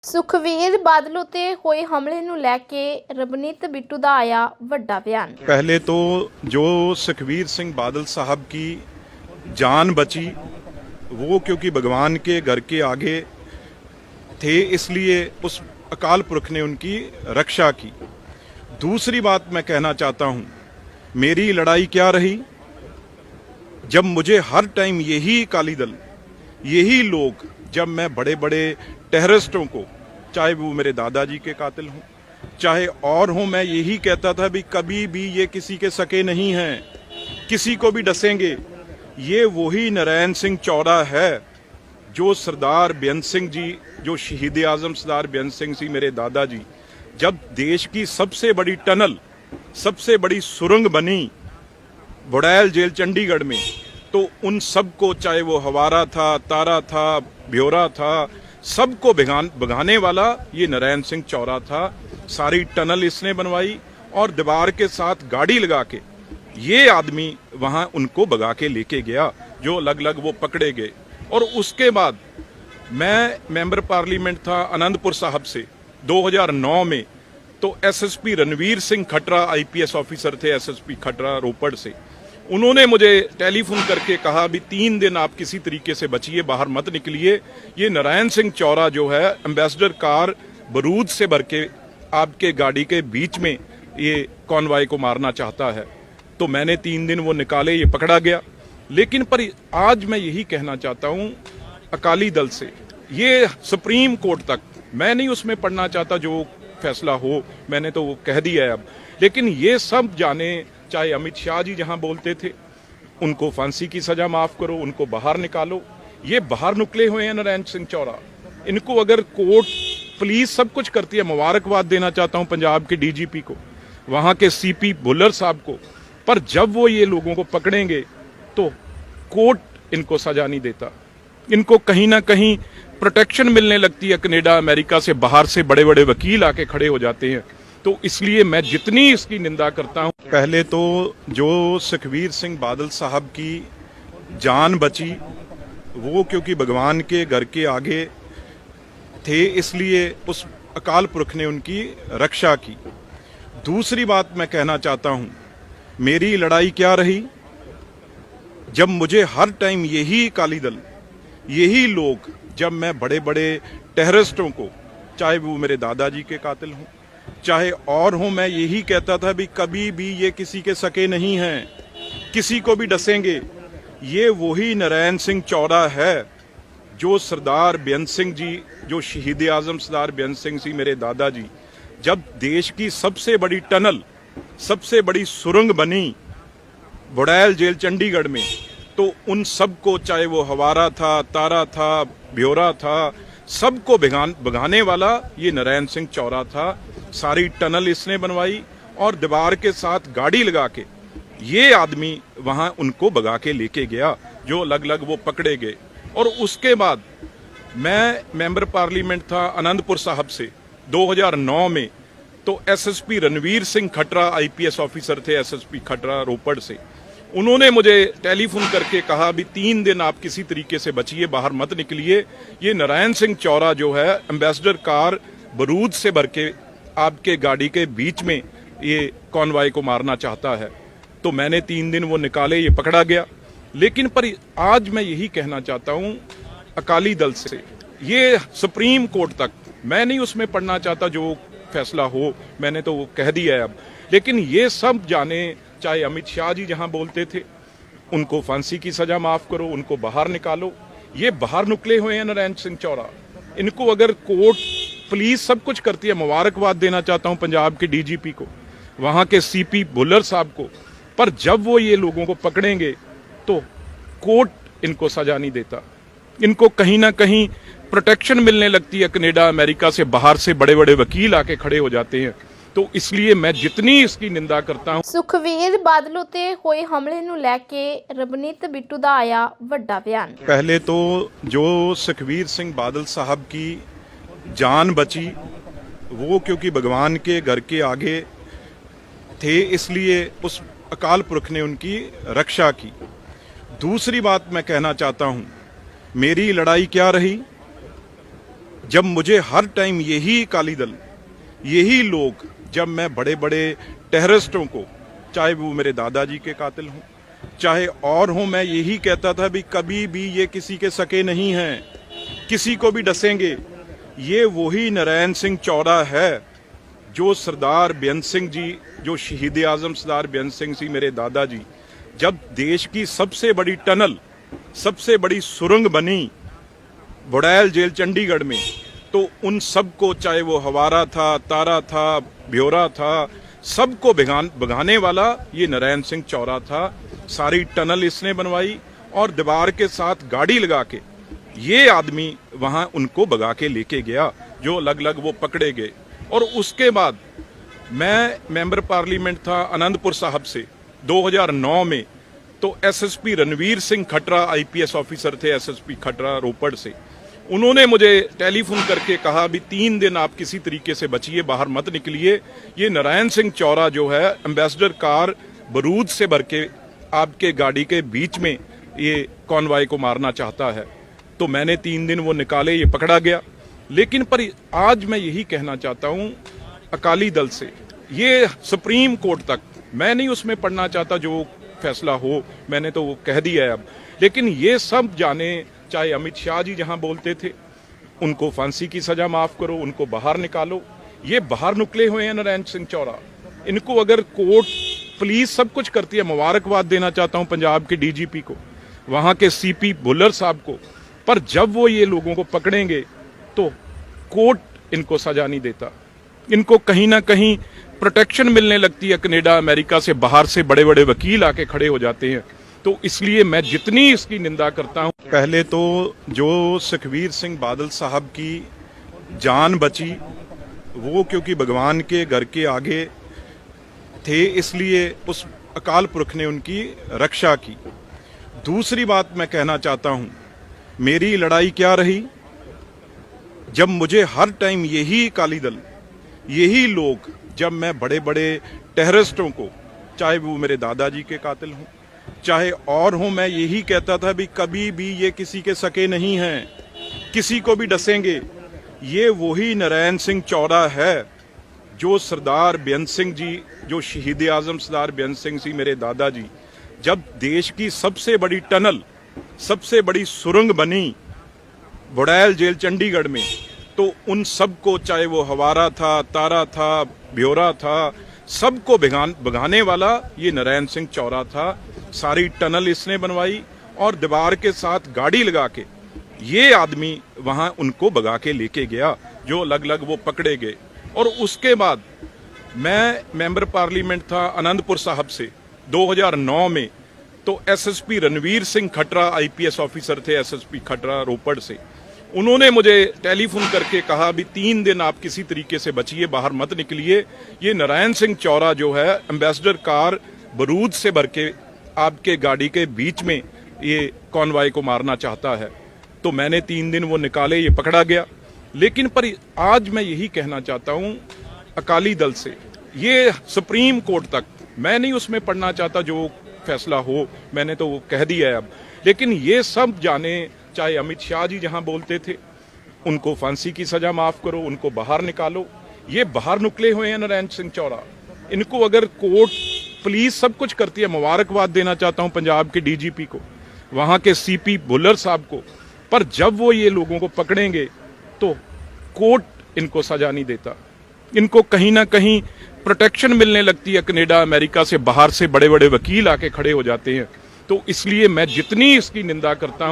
ਸੁਖਵੀਰ ਬਾਦਲ ਉੱਤੇ ਹੋਏ ਹਮਲੇ ਨੂੰ ਲੈ ਕੇ ਰਵਨੀਤ ਬਿੱਟੂ ਦਾ ਆਇਆ ਵੱਡਾ ਬਿਆਨ। पहले तो जो सुखबीर सिंह बादल साहब की जान बची वो क्योंकि भगवान के घर के आगे थे, इसलिए उस अकाल पुरख ने उनकी रक्षा की। दूसरी बात मैं कहना चाहता हूँ, मेरी लड़ाई क्या रही, जब मुझे हर टाइम यही अकाली दल, यही लोग, जब मैं बड़े बड़े टेररिस्टों को, चाहे वो मेरे दादाजी के कातिल हों चाहे और हों, मैं यही कहता था भी कभी भी ये किसी के सके नहीं हैं, किसी को भी डसेंगे। ये वही नारायण सिंह चौरा है जो सरदार बेअंत सिंह जी, जो शहीद आजम सरदार बेअंत सिंह जी मेरे दादाजी, जब देश की सबसे बड़ी टनल, सबसे बड़ी सुरंग बनी बुड़ैल जेल चंडीगढ़ में, तो उन सबको, चाहे वो हवारा था, तारा था, ब्योरा था, सबको भगाने वाला ये नारायण सिंह चौरा था। सारी टनल इसने बनवाई और दीवार के साथ गाड़ी लगा के ये आदमी वहां उनको भगा के लेके गया, जो अलग अलग वो पकड़े गए। और उसके बाद मैं मेंबर पार्लियामेंट था आनंदपुर साहब से 2009 में, तो SSP Ranveer Singh Khatra IPS officer थे, एसएसपी खटरा रोपड़ से, उन्होंने मुझे टेलीफोन करके कहा भी 3 दिन आप किसी तरीके से बचिए, बाहर मत निकलिए, ये नारायण सिंह चौरा जो है एम्बेसडर कार बारूद से भर के आपके गाड़ी के बीच में ये कॉन्वॉय को मारना चाहता है। तो मैंने 3 दिन वो निकाले, ये पकड़ा गया। लेकिन पर आज मैं यही कहना चाहता हूं अकाली दल से, ये सुप्रीम कोर्ट तक, मैं नहीं उसमें पढ़ना चाहता, जो फैसला हो मैंने तो वो कह दिया है अब, लेकिन ये सब जाने, चाहे अमित शाह जी जहां बोलते थे उनको फांसी की सजा माफ करो, उनको बाहर निकालो, ये बाहर निकले हुए हैं नारायण सिंह चौरा। इनको अगर कोर्ट, पुलिस सब कुछ करती है, मुबारकबाद देना चाहता हूं पंजाब के डीजीपी को, वहां के सीपी भुल्लर साहब को, पर जब वो ये लोगों को पकड़ेंगे तो कोर्ट इनको सजा नहीं देता, इनको कहीं ना कहीं प्रोटेक्शन मिलने लगती है, कनाडा अमेरिका से, बाहर से बड़े बड़े वकील आके खड़े हो जाते हैं। तो इसलिए मैं जितनी इसकी निंदा करता हूं, पहले तो जो सुखबीर सिंह बादल साहब की जान बची वो क्योंकि भगवान के घर के आगे थे, इसलिए उस अकाल पुरख ने उनकी रक्षा की। दूसरी बात मैं कहना चाहता हूं, मेरी लड़ाई क्या रही, जब मुझे हर टाइम यही अकाली दल, यही लोग, जब मैं बड़े बड़े टेररिस्टों को, चाहे वो मेरे दादाजी के कातिल हों चाहे और हों, मैं यही कहता था भी कभी भी ये किसी के सके नहीं हैं, किसी को भी डसेंगे। ये वही नारायण सिंह चौरा है जो सरदार बेअंत सिंह जी, जो शहीद आजम सरदार बेअंत सिंह जी मेरे दादाजी, जब देश की सबसे बड़ी टनल, सबसे बड़ी सुरंग बनी बुड़ैल जेल चंडीगढ़ में, तो उन सबको, चाहे वो हवारा था, तारा था, ब्योरा था, सबको भगाने वाला ये नारायण सिंह चौरा था। सारी टनल इसने बनवाई और दीवार के साथ गाड़ी लगा के ये आदमी वहां उनको भगा के लेके गया, जो अलग अलग वो पकड़े गए। और उसके बाद मैं मेंबर पार्लियामेंट था आनंदपुर साहब से 2009 में, तो SSP Ranveer Singh Khatra IPS officer थे, एसएसपी खटरा रोपड़ से, उन्होंने मुझे टेलीफोन करके कहा भी 3 दिन आप किसी तरीके से बचिए, बाहर मत निकलिए, ये नारायण सिंह चौरा जो है एम्बेसडर कार बारूद से भर के आपके गाड़ी के बीच में ये कॉन्वॉय को मारना चाहता है। तो मैंने 3 दिन वो निकाले, ये पकड़ा गया। लेकिन पर आज मैं यही कहना चाहता हूं अकाली दल से, ये सुप्रीम कोर्ट तक, मैं नहीं उसमें पढ़ना चाहता, जो फैसला हो मैंने तो वो कह दिया है अब, लेकिन ये सब जाने, चाहे अमित शाह जी जहां बोलते थे उनको फांसी की सजा माफ करो, उनको बाहर निकालो, ये बाहर निकले हुए हैं नारायण सिंह चौरा। इनको अगर कोर्ट, पुलिस सब कुछ करती है, मुबारकबाद देना चाहता हूं पंजाब के डीजीपी को, वहां के सीपी भुल्लर साहब को, पर जब वो ये लोगों को पकड़ेंगे तो कोर्ट इनको सजा नहीं देता, इनको कहीं ना कहीं प्रोटेक्शन मिलने लगती है, कनाडा अमेरिका से, बाहर से बड़े बड़े वकील आके खड़े हो जाते हैं। तो इसलिए मैं जितनी इसकी निंदा करता हूं। ਸੁਖਵੀਰ ਬਾਦਲ ਉੱਤੇ ਹੋਏ ਹਮਲੇ ਨੂੰ ਲੈ ਕੇ ਰਵਨੀਤ ਬਿੱਟੂ ਦਾ ਆਇਆ ਵੱਡਾ ਬਿਆਨ। पहले तो जो सुखबीर सिंह बादल साहब की जान बची वो क्योंकि भगवान के घर के आगे थे, इसलिए उस अकाल पुरख ने उनकी रक्षा की। दूसरी बात मैं कहना चाहता हूं, मेरी लड़ाई क्या रही, जब मुझे हर टाइम यही अकाली दल, यही लोग, जब मैं बड़े बड़े टेररिस्टों को, चाहे वो मेरे दादाजी के कातिल हों, चाहे और हों, मैं यही कहता था भी कभी भी ये किसी के सके नहीं हैं, किसी को भी डसेंगे। ये वही नारायण सिंह चौरा है जो सरदार बेअंत सिंह जी, जो शहीद आजम सरदार बेअंत सिंह जी मेरे दादाजी, जब देश की सबसे बड़ी टनल, सबसे बड़ी सुरंग बनी बुड़ैल जेल चंडीगढ़ में, तो उन सबको, चाहे वो हवारा था, तारा था, ब्योरा था, सबको भगाने वाला ये नारायण सिंह चौरा था। सारी टनल इसने बनवाई और दीवार के साथ गाड़ी लगा के ये आदमी वहां उनको भगा के लेके गया, जो अलग अलग वो पकड़े गए। और उसके बाद मैं मेंबर पार्लियामेंट था आनंदपुर साहब से 2009 में, तो SSP Ranveer Singh Khatra IPS officer थे, एसएसपी खटरा रोपड़ से, उन्होंने मुझे टेलीफोन करके कहा भी 3 दिन आप किसी तरीके से बचिए, बाहर मत निकलिए, ये नारायण सिंह चौरा जो है एम्बेसडर कार बारूद से भर के आपके गाड़ी के बीच में ये कॉन्वॉय को मारना चाहता है। तो मैंने 3 दिन वो निकाले, ये पकड़ा गया। लेकिन पर आज मैं यही कहना चाहता हूं अकाली दल से, ये सुप्रीम कोर्ट तक, मैं नहीं उसमें पढ़ना चाहता, जो फैसला हो मैंने तो वो कह दिया है अब, लेकिन ये सब जाने, चाहे अमित शाह जी जहां बोलते थे उनको फांसी की सजा माफ करो, उनको बाहर निकालो, ये बाहर निकले हुए हैं नारायण सिंह चौरा। इनको अगर कोर्ट, पुलिस सब कुछ करती है, मुबारकबाद देना चाहता हूं पंजाब के डीजीपी को, वहां के सीपी भुल्लर साहब को, पर जब वो ये लोगों को पकड़ेंगे तो कोर्ट इनको सजा नहीं देता, इनको कहीं ना कहीं प्रोटेक्शन मिलने लगती है, कनाडा अमेरिका से, बाहर से बड़े बड़े वकील आके खड़े हो जाते हैं। तो इसलिए मैं जितनी इसकी निंदा करता हूं, पहले तो जो सुखबीर सिंह बादल साहब की जान बची वो क्योंकि भगवान के घर के आगे थे, इसलिए उस अकाल पुरख ने उनकी रक्षा की। दूसरी बात मैं कहना चाहता हूं, मेरी लड़ाई क्या रही, जब मुझे हर टाइम यही अकाली दल, यही लोग, जब मैं बड़े बड़े टेररिस्टों को, चाहे वो मेरे दादाजी के कातिल हों, चाहे और हों, मैं यही कहता था भी कभी भी ये किसी के सके नहीं हैं, किसी को भी डसेंगे। ये वही नारायण सिंह चौरा है जो सरदार बेअंत सिंह जी, जो शहीद आजम सरदार बेअंत सिंह जी मेरे दादाजी, जब देश की सबसे बड़ी टनल, सबसे बड़ी सुरंग बनी बुड़ैल जेल चंडीगढ़ में, तो उन सबको, चाहे वो हवारा था, तारा था, ब्योरा था, सबको भगाने वाला ये नारायण सिंह चौरा था। सारी टनल इसने बनवाई और दीवार के साथ गाड़ी लगा के ये आदमी वहां उनको भगा के लेके गया, जो अलग अलग वो पकड़े गए। और उसके बाद मैं मेंबर पार्लियामेंट था आनंदपुर साहब से 2009 में, तो SSP Ranveer Singh Khatra IPS officer थे, एसएसपी खटरा रोपड़ से, उन्होंने मुझे टेलीफोन करके कहा भी 3 दिन आप किसी तरीके से बचिए, बाहर मत निकलिए, ये नारायण सिंह चौरा जो है एम्बेसडर कार बारूद से भर के आपके गाड़ी के बीच में ये कॉन्वॉय को मारना चाहता है। तो मैंने 3 दिन वो निकाले, ये पकड़ा गया। लेकिन पर आज मैं यही कहना चाहता हूं अकाली दल से, ये सुप्रीम कोर्ट तक, मैं नहीं उसमें पढ़ना चाहता, जो फैसला हो मैंने तो वो कह दिया है अब, लेकिन ये सब जाने, चाहे अमित शाह जी जहां बोलते थे उनको फांसी की सजा माफ करो, उनको बाहर निकालो, ये बाहर निकले हुए हैं नारायण सिंह चौरा। इनको अगर कोर्ट, पुलिस सब कुछ करती है, मुबारकबाद देना चाहता हूं पंजाब के डीजीपी को, वहां के सीपी भुल्लर साहब को, पर जब वो ये लोगों को पकड़ेंगे तो कोर्ट इनको सजा नहीं देता, इनको कहीं ना कहीं प्रोटेक्शन मिलने लगती है, कनाडा अमेरिका से, बाहर से बड़े बड़े वकील आके खड़े हो जाते हैं। तो इसलिए मैं जितनी इसकी निंदा करता हूं